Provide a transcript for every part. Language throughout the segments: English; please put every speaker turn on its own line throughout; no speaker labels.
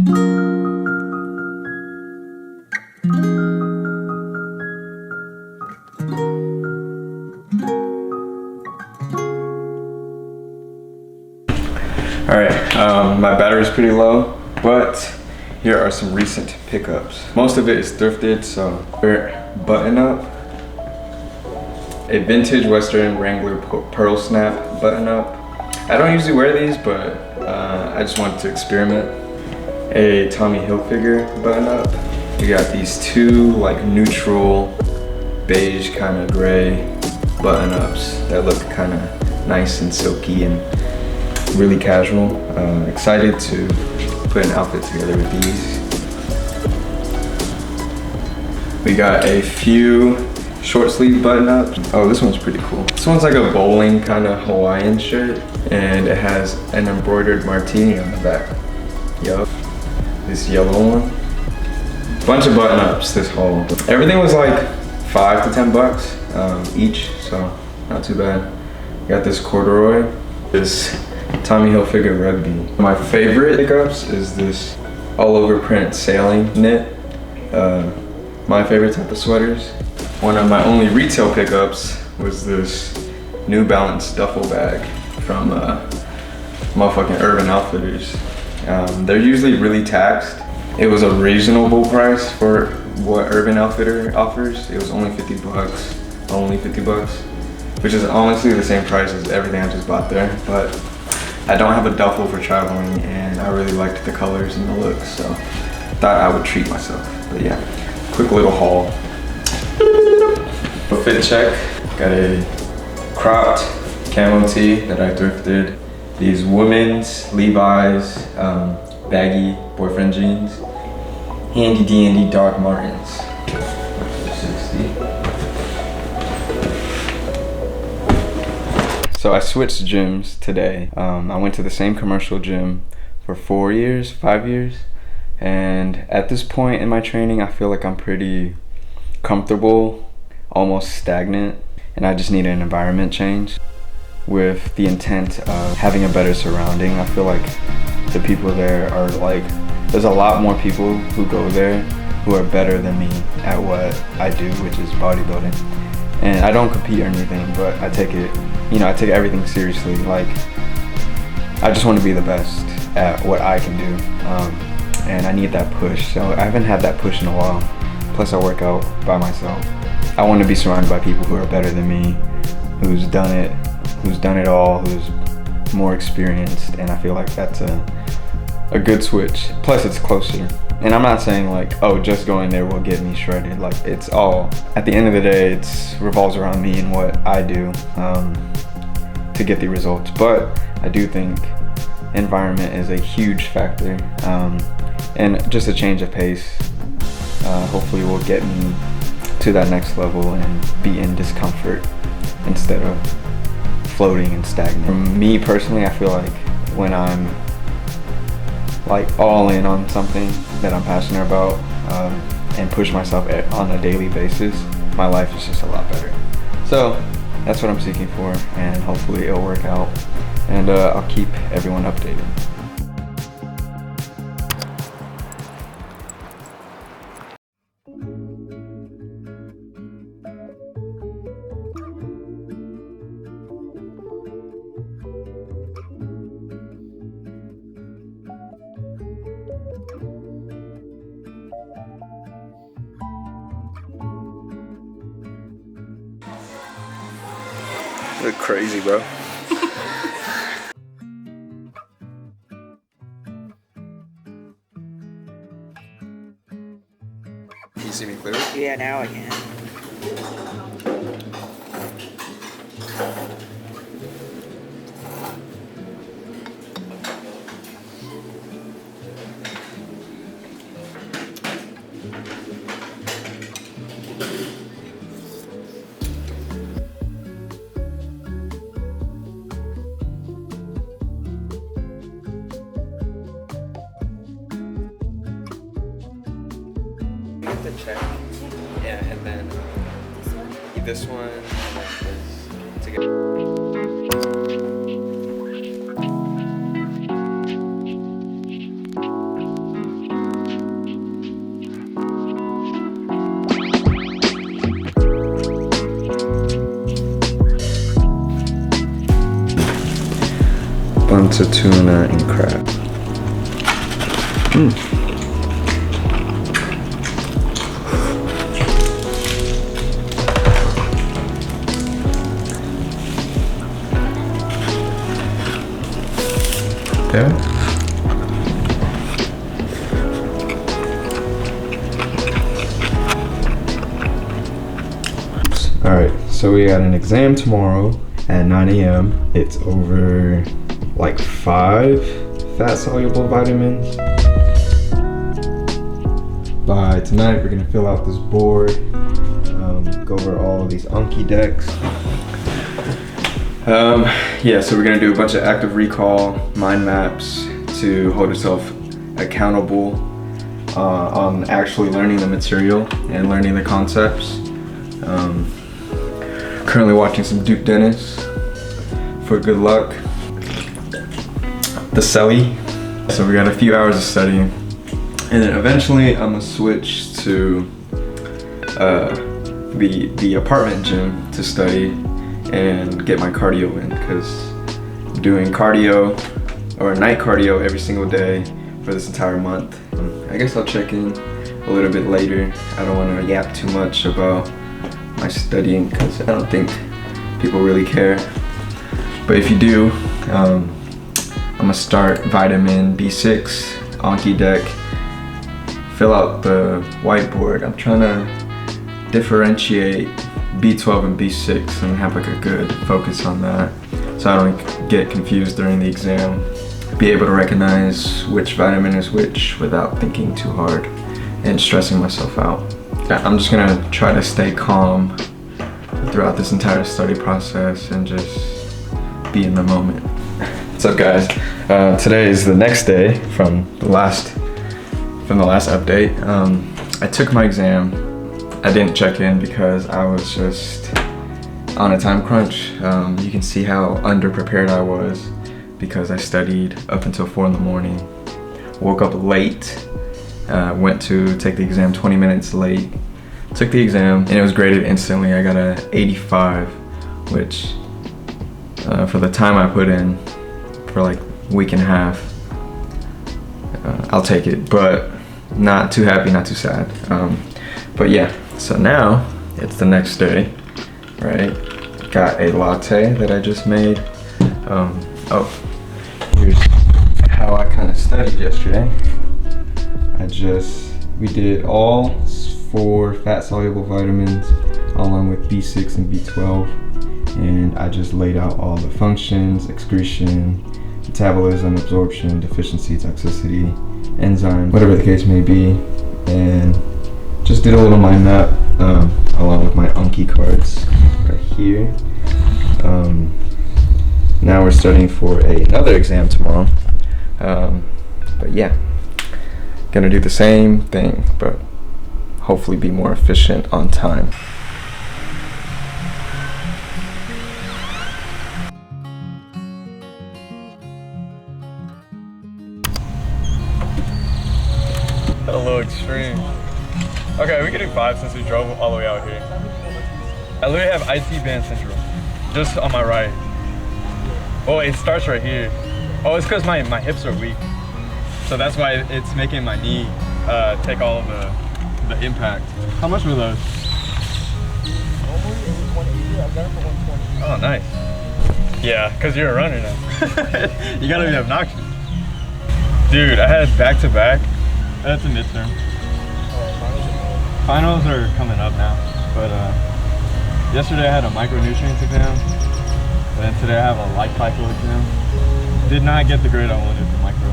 Alright, my battery's pretty low, but here are some recent pickups. Most of it is thrifted, so button up. A vintage Western Wrangler Pearl Snap button up. I don't usually wear these, but I just wanted to experiment. A Tommy Hilfiger button up. We got these two like neutral beige kind of gray button ups that look kind of nice and silky and really casual. Excited to put an outfit together with these. We got a few short sleeve button ups. Oh, this one's pretty cool. This one's like a bowling kind of Hawaiian shirt, and it has an embroidered martini on the back. Yup, this yellow one. Bunch of button ups this haul. Everything was like $5 to $10 each, so not too bad. Got this corduroy, this Tommy Hilfiger rugby. My favorite pickups is this all over print sailing knit. My favorite type of sweaters. One of my only retail pickups was this New Balance duffel bag from motherfucking Urban Outfitters. They're usually really taxed. It was a reasonable price for what Urban Outfitter offers. It was only 50 bucks, which is honestly the same price as everything I just bought there. But I don't have a duffel for traveling, and I really liked the colors and the looks, so thought I would treat myself. But yeah, quick little haul. Fit check. Got a cropped camo tee that I thrifted. These women's Levi's baggy boyfriend jeans. Handy dandy Doc Martens. 60. So I switched gyms today. I went to the same commercial gym for 5 years. And at this point in my training, I feel like I'm pretty comfortable, almost stagnant, and I just need an environment change with the intent of having a better surrounding. I feel like the people there are like, there's a lot more people who go there who are better than me at what I do, which is bodybuilding. And I don't compete or anything, but I take it, I take everything seriously. Like, I just want to be the best at what I can do. And I need that push. So I haven't had that push in a while. Plus I work out by myself. I want to be surrounded by people who are better than me, who's done it all, who's more experienced, and I feel like that's a good switch. Plus it's closer. And I'm not saying like, oh, just going there will get me shredded. Like, it's all, at the end of the day, it revolves around me and what I do to get the results. But I do think environment is a huge factor, and just a change of pace hopefully will get me to that next level and be in discomfort instead of floating and stagnant. For me personally, I feel like when I'm like all in on something that I'm passionate about and push myself on a daily basis, my life is just a lot better. So that's what I'm seeking for, and hopefully it'll work out, and I'll keep everyone updated. Look crazy, bro. Can you see me clearly?
Yeah, now I can.
Get the check. Yeah, and then this one and then this together. lots of tuna and crab. Okay. Alright, so we got an exam tomorrow at 9 a.m. It's over like 5 fat-soluble vitamins. By tonight, we're gonna fill out this board, go over all of these Anki decks. Yeah, so we're gonna do a bunch of active recall, mind maps to hold yourself accountable on actually learning the material and learning the concepts. Currently watching some Duke Dennis for good luck. The Celly. So we got a few hours of studying, and then eventually I'm gonna switch to the apartment gym to study and get my cardio in, because doing cardio or night cardio every single day for this entire month. I guess I'll check in a little bit later. I don't want to yap too much about my studying because I don't think people really care. But if you do, I'm gonna start vitamin B6, Anki deck, fill out the whiteboard. I'm trying to differentiate B12 and B6 and have like a good focus on that, so I don't get confused during the exam. Be able to recognize which vitamin is which without thinking too hard and stressing myself out. I'm just gonna try to stay calm throughout this entire study process and just be in the moment. What's up, guys? Today is the next day from the last update. I took my exam. I didn't check in because I was just on a time crunch. You can see how underprepared I was because I studied up until 4 in the morning. Woke up late, went to take the exam 20 minutes late. Took the exam and it was graded instantly. I got a 85, which for the time I put in for like a week and a half, I'll take it, but not too happy, not too sad. But yeah, so now it's the next day, right? Got a latte that I just made. Oh, here's how I kind of studied yesterday. We did all 4 fat-soluble vitamins along with B6 and B12, and I just laid out all the functions, excretion, metabolism, absorption, deficiency, toxicity, enzyme, whatever the case may be, and just did a little mind map along with my Anki cards right here. Now we're studying for another exam tomorrow, but yeah, gonna do the same thing, but hopefully be more efficient on time. A little extreme. Okay, we can do 5 since we drove all the way out here. I literally have IT band syndrome, just on my right. Oh, it starts right here. Oh, it's because my hips are weak. So that's why it's making my knee take all of the impact. How much were those? Oh, nice. Yeah, because you're a runner now. You gotta be obnoxious. Dude, I had back-to-back. That's a midterm. Finals are coming up now, but yesterday I had a micronutrients exam, and then today I have a life cycle exam. Did not get the grade I wanted for micro.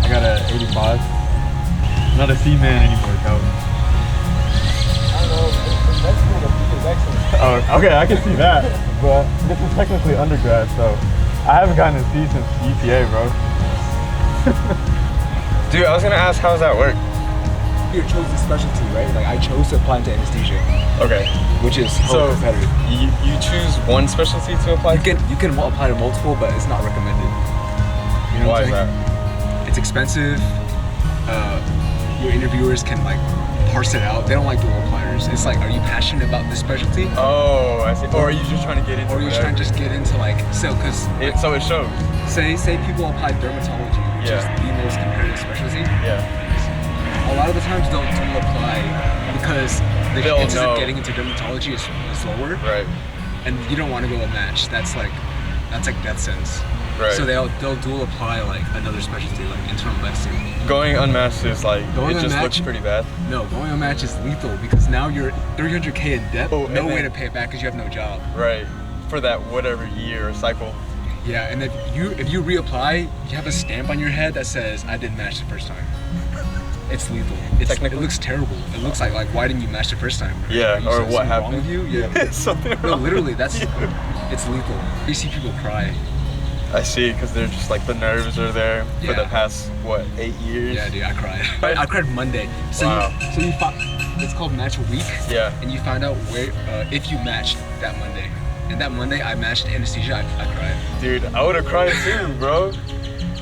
I got an 85. Not a C-man anymore, Calvin. I don't know, that's cool, the B is excellent. Oh, okay, I can see that, but this is technically undergrad, so I haven't gotten a C since EPA, bro. Dude, I was gonna ask, how does that work?
You chose the specialty, right? Like I chose to apply into anesthesia.
Okay.
Which is
so
competitive.
You choose one specialty to apply?
You can apply to multiple, but it's not recommended. You know
Why is that?
It's expensive. Your interviewers can like parse it out. They don't like dual appliers. matters. It's like, are you passionate about this specialty?
Oh, I see. Or are you just trying to get into
Or are you
whatever?
trying to just get into like, so
it shows.
say people apply dermatology, which is
Yeah.
the most competitive specialty.
Yeah.
A lot of the times they'll dual apply because the
They'll
chances
know.
of getting into dermatology is lower,
Right.
and you don't want to go a match. That's like death sentence.
Right.
So they'll dual apply like another specialty, like internal medicine.
Going unmatched is like,
Going
it just
unmatched-
looks pretty bad.
No, going a match is lethal because now you're 300K in debt.
Oh,
No
and
way
then-
to pay it back because you have no job.
Right. For that whatever year or cycle.
Yeah, and if you reapply, you have a stamp on your head that says I didn't match the first time. It's lethal. It
Technically?
looks terrible. It looks like why didn't you match the first time?
Yeah,
You
or
said
what
something
happened?
wrong with you? Yeah.
Something
No,
wrong
literally,
with
that's
you.
it's lethal. You see people cry.
I see, because they're just like the nerves are there for the
Yeah.
past, what, 8 years?
Yeah, dude, I cried.
Right.
I cried Monday. So
Wow.
you it's called match week.
Yeah.
And you find out where if you matched that Monday. And that Monday I matched anesthesia. I cried.
Dude, I would have cried too, bro.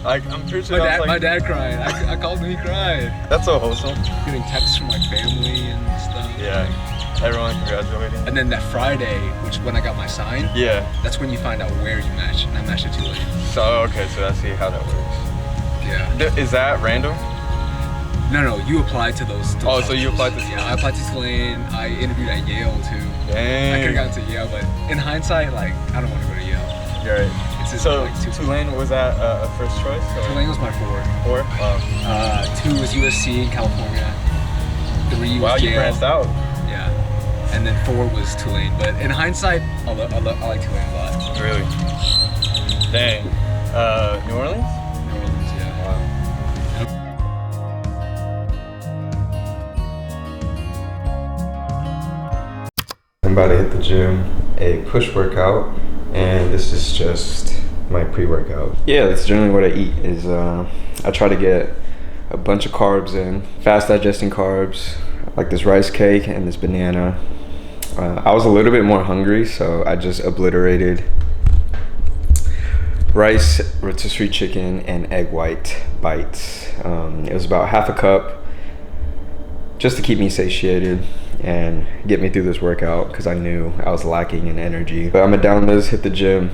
Like, I'm pretty sure that's like,
My dad cried. I called him. He cried.
that's so wholesome.
Getting texts from my family and stuff.
Yeah. Everyone congratulating.
And then that Friday, which is when I got my sign,
Yeah.
that's when you find out where you match. And I matched it too late.
So, okay, so I see how that works.
Yeah.
Is that random?
No, you applied to those.
Oh, so you applied to
Yeah, I applied to Tulane. I interviewed at Yale too.
Dang.
I could have gotten to Yale, but in hindsight, like, I don't want to go to Yale.
You're right.
It's just
So,
like too.
Tulane, was that a first choice? Or
Tulane was my 4.
4?
2 was USC in California. 3 was
Wow, you
Yale.
branched out.
Yeah. And then 4 was Tulane. But in hindsight, I like Tulane a lot.
Really? Dang. New Orleans?
New Orleans, yeah.
Wow.
I'm about to hit the gym, a push workout, and this is just my pre-workout. Yeah, that's generally what I eat. Is I try to get a bunch of carbs in, fast digesting carbs, like this rice cake and this banana. I was a little bit more hungry, so I just obliterated rice, rotisserie chicken, and egg white bites. It was about half a cup, just to keep me satiated and get me through this workout because I knew I was lacking in energy. But I'm gonna down this, hit the gym,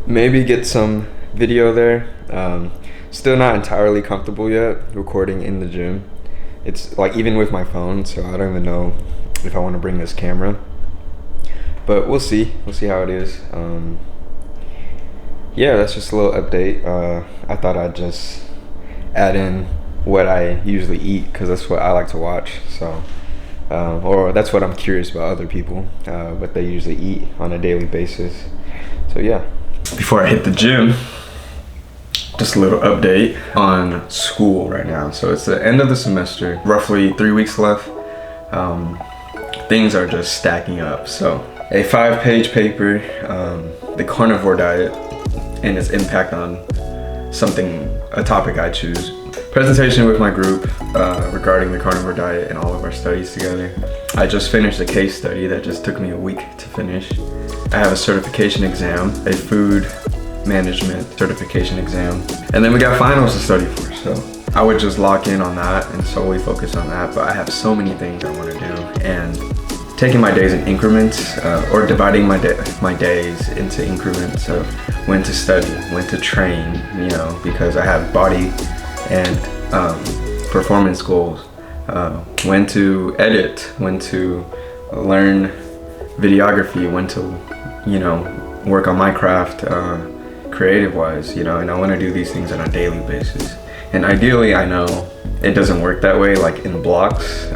maybe get some video there. Still not entirely comfortable yet recording in the gym. It's like even with my phone, so I don't even know if I want to bring this camera. But we'll see how it is. Yeah, that's just a little update. I thought I'd just add in what I usually eat because that's what I like to watch. So, or that's what I'm curious about other people, what they usually eat on a daily basis. So yeah. Before I hit the gym, just a little update on school right now. So it's the end of the semester, roughly 3 weeks left. Things are just stacking up. So a 5-page paper, the carnivore diet and its impact on a topic I choose. Presentation with my group regarding the carnivore diet and all of our studies together. I just finished a case study that just took me a week to finish. I have a certification exam, a food management certification exam, and then we got finals to study for. So I would just lock in on that and solely focus on that, but I have so many things I want to do, and taking my days in increments, or dividing my days into increments of when to study, when to train, because I have body and performance goals, when to edit, when to learn videography, when to, work on my craft creative wise, and I want to do these things on a daily basis. And ideally, I know it doesn't work that way, like in blocks,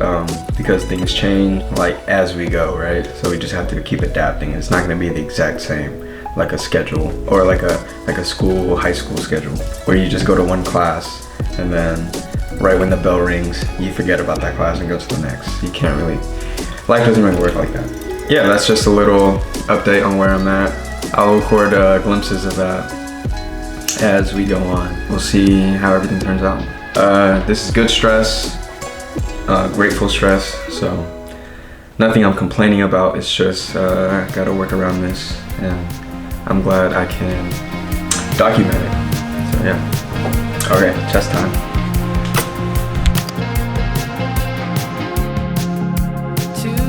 because things change like as we go, right? So we just have to keep adapting. It's not going to be the exact same, like a schedule or like a high school schedule where you just go to one class and then right when the bell rings, you forget about that class and go to the next. You can't really, life doesn't really work like that. Yeah, that's just a little update on where I'm at. I'll record glimpses of that as we go on. We'll see how everything turns out. This is good stress, grateful stress, so nothing I'm complaining about. It's just I gotta work around this, and I'm glad I can document it. So yeah. Okay, chest time.
To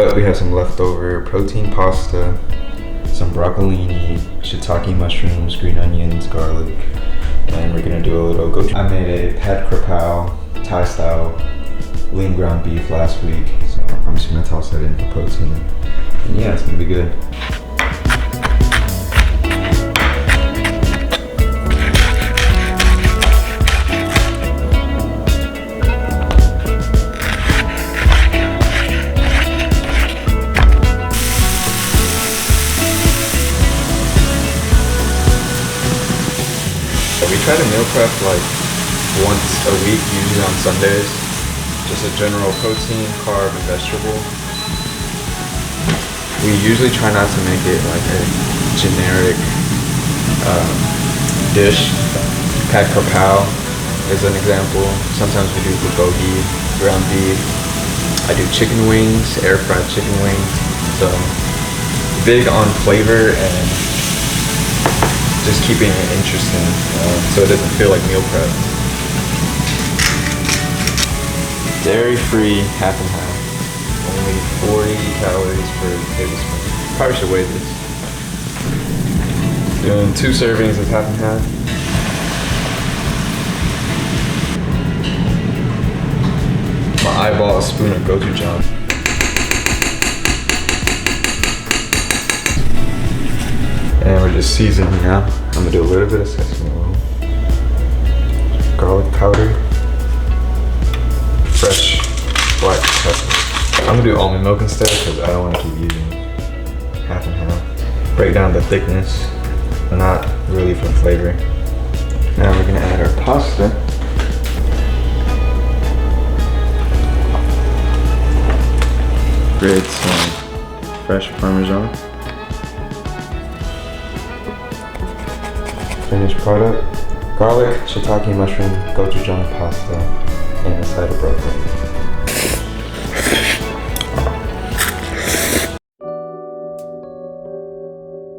But we have some leftover protein pasta, some broccolini, shiitake mushrooms, green onions, garlic, and we're gonna do a little gochu. I made a pad krapao, Thai style, lean ground beef last week, so I'm just gonna toss that in for protein. And yeah, it's gonna be good. We try to meal prep like once a week, usually on Sundays. Just a general protein, carb, and vegetable. We usually try not to make it like a generic dish. Pad krapao is an example. Sometimes we do bulgogi, ground beef. I do chicken wings, air fried chicken wings. So big on flavor and just keeping it interesting, so it doesn't feel like meal prep. Dairy-free, half and half. Only 40 calories per tablespoon. Probably should weigh this. Doing 2 servings of half and half. My eyeball a spoon of gochujang. And we're just seasoning now. I'm gonna do a little bit of sesame oil, garlic powder, fresh black pepper. I'm gonna do almond milk instead because I don't want to keep using half and half. Break down the thickness, but not really for flavor. Now we're gonna add our pasta. Grate some fresh Parmesan. Finished product: garlic, shiitake mushroom, gochujang pasta, and a side of broccoli.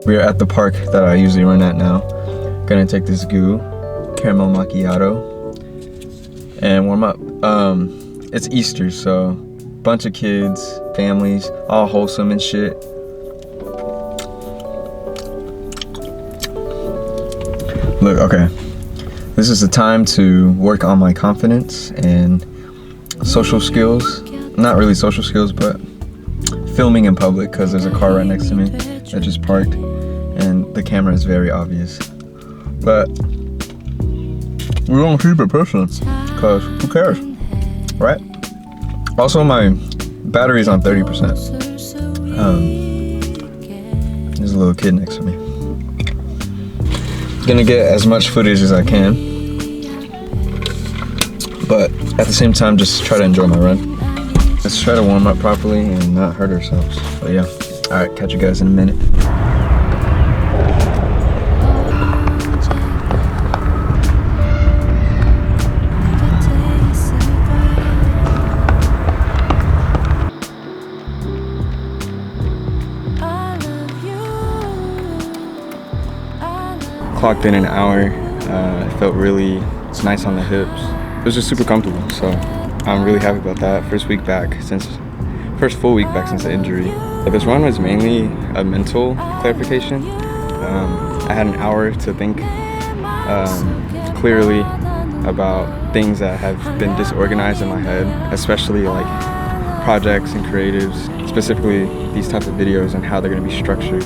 We are at the park that I usually run at now. Gonna take this goo, caramel macchiato, and warm up. It's Easter, so bunch of kids, families, all wholesome and shit. Look, okay, this is the time to work on my confidence and social skills. Not really social skills, but filming in public, because there's a car right next to me that just parked and the camera is very obvious. But we don't keep it personal, because who cares, right? Also, my battery's on 30%. There's a little kid next to me. Gonna get as much footage as I can, but at the same time just try to enjoy my run. Let's try to warm up properly and not hurt ourselves. But yeah, alright, catch you guys in a minute. Clocked in an hour. It felt really nice on the hips. It was just super comfortable, so I'm really happy about that. First full week back since the injury. But this run was mainly a mental clarification. I had an hour to think clearly about things that have been disorganized in my head, especially like projects and creatives, specifically these type of videos and how they're gonna be structured,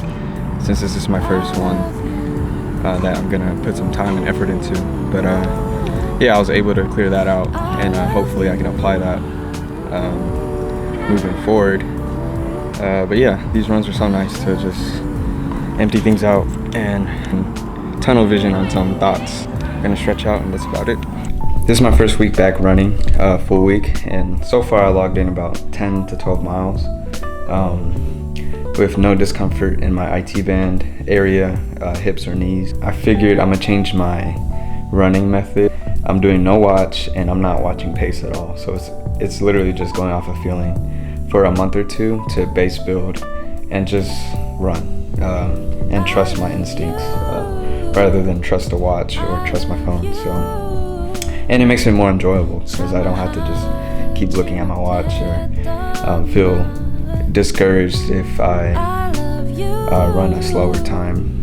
since this is my first one. That I'm gonna put some time and effort into, but yeah, I was able to clear that out, and hopefully I can apply that moving forward. But yeah, these runs were so nice to just empty things out and tunnel vision on some thoughts. I'm gonna stretch out, and that's about it. This is my first week back running, full week, and so far I logged in about 10 to 12 miles. With no discomfort in my IT band area, hips or knees. I figured I'm gonna change my running method. I'm doing no watch, and I'm not watching pace at all. So it's literally just going off of feeling for a month or two to base build and just run and trust my instincts rather than trust a watch or trust my phone. So, and it makes it more enjoyable because I don't have to just keep looking at my watch or feel discouraged if I run a slower time.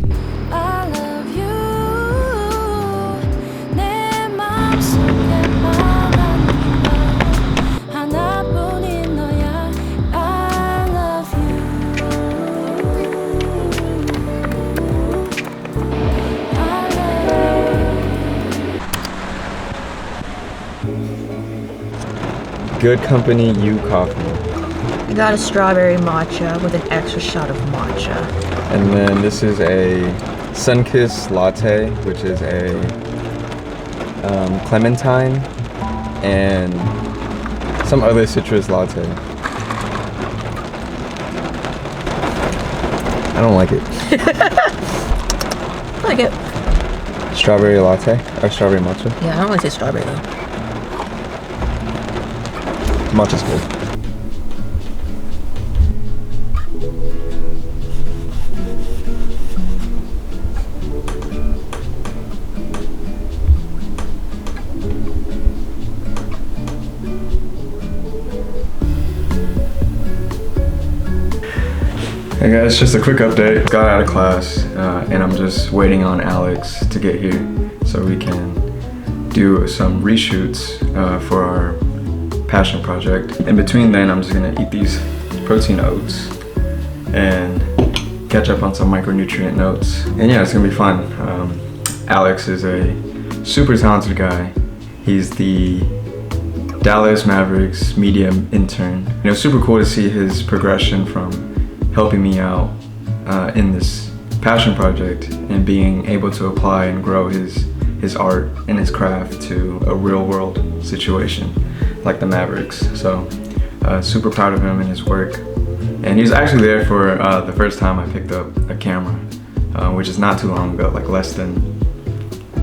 Good Company U coffee.
I got a strawberry matcha with an extra shot of matcha.
And then this is a Sunkist latte, which is a clementine and some other citrus latte. I don't like it.
I like it.
Strawberry latte or strawberry matcha?
Yeah, I don't like to say strawberry though.
Matcha's good. Hey guys, just a quick update. Got out of class and I'm just waiting on Alex to get here so we can do some reshoots for our passion project. In between then, I'm just gonna eat these protein oats and catch up on some micronutrient notes. And yeah, it's gonna be fun. Alex is a super talented guy. He's the Dallas Mavericks media intern. You know, super cool to see his progression from helping me out in this passion project and being able to apply and grow his art and his craft to a real world situation like the Mavericks. So super proud of him and his work. And he was actually there for the first time I picked up a camera, which is not too long ago, like less than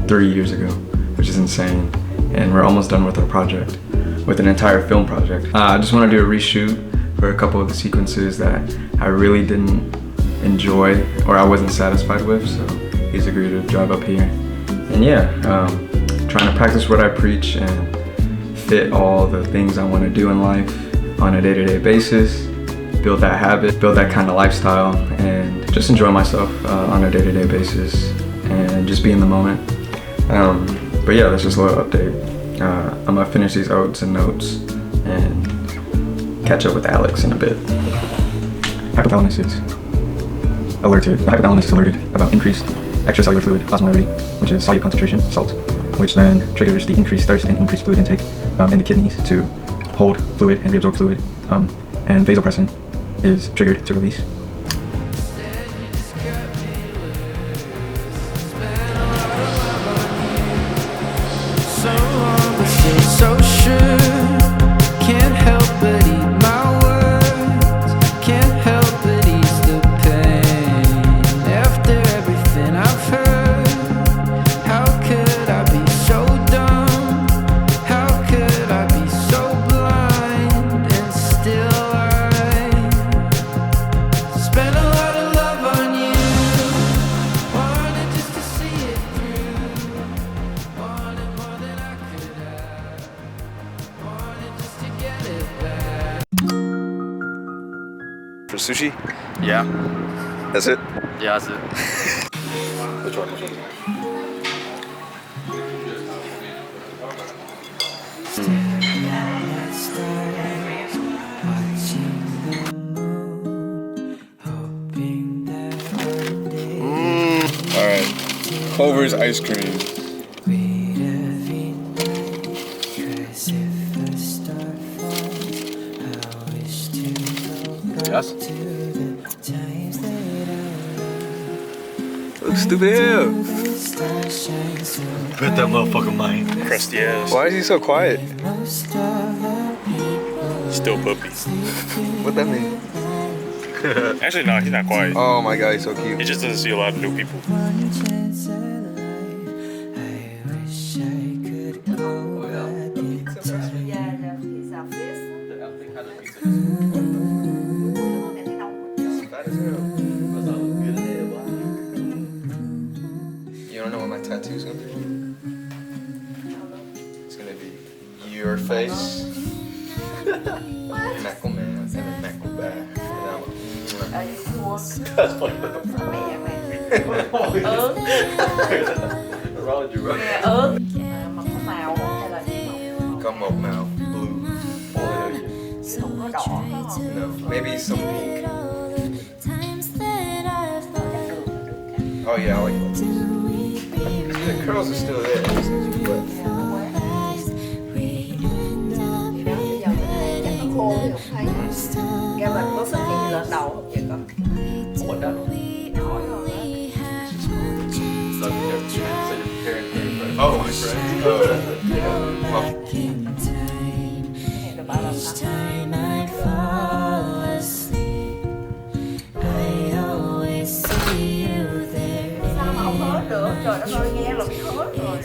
3 years ago, which is insane. And we're almost done with our project, with an entire film project. I just want to do a reshoot for a couple of the sequences that I really didn't enjoy or I wasn't satisfied with, so he's agreed to drive up here. And yeah, trying to practice what I preach and fit all the things I want to do in life on a day-to-day basis, build that habit, build that kind of lifestyle, and just enjoy myself on a day-to-day basis and just be in the moment. But yeah, that's just a little update. I'm gonna finish these oats and notes and catch up with Alex in a bit. Hypothalamus is alerted about increased extracellular fluid osmolarity, which is solute concentration, salt, which then triggers the increased thirst and increased fluid intake in the kidneys to hold fluid and reabsorb fluid, and vasopressin is triggered to release.
So sure, can't help but eat my words, can't help but ease the pain. After everything I've heard, how could I be so dumb? How could I be so blind? And still I spent a lot of love on you, wanted just to see it through, wanted more than I could have, wanted just to get it back.
For sushi?
Yeah.
That's it?
Yeah, that's it.
Which one? Alright. Culver's ice cream.
Yes.
Look stupid here.
Bet that motherfucker mine.
Crusty ass. Why is he so quiet?
Still puppy.
What that mean?
Actually, no, he's not quiet.
Oh my god, he's so cute.
He just doesn't see a lot of new people.
You don't know what my tattoo's gonna be? It's gonna be your face, Mackleman, and then Mackleback.
Mẹ mày. Ớt.
Wrong with you, bro?
Nghe ớt. Mà có màu không hay là chỉ màu?
Có một màu blue.
Không có đỏ phải không?
No, maybe some pink. Oh yeah, I like that. The curls are still there. But
Thì đó bây giờ cái chắc nó khô thì không thấy. Nghe bạn có xuất hiện lên đầu không vậy con? Ủa đó. Hỏi rồi đó.
so you're preparing for your friend. Oh, my friend. Well,
Cái này là bảo làm sao? Sao mà không hết được? Trời đất ơi, nghe là biết hết rồi.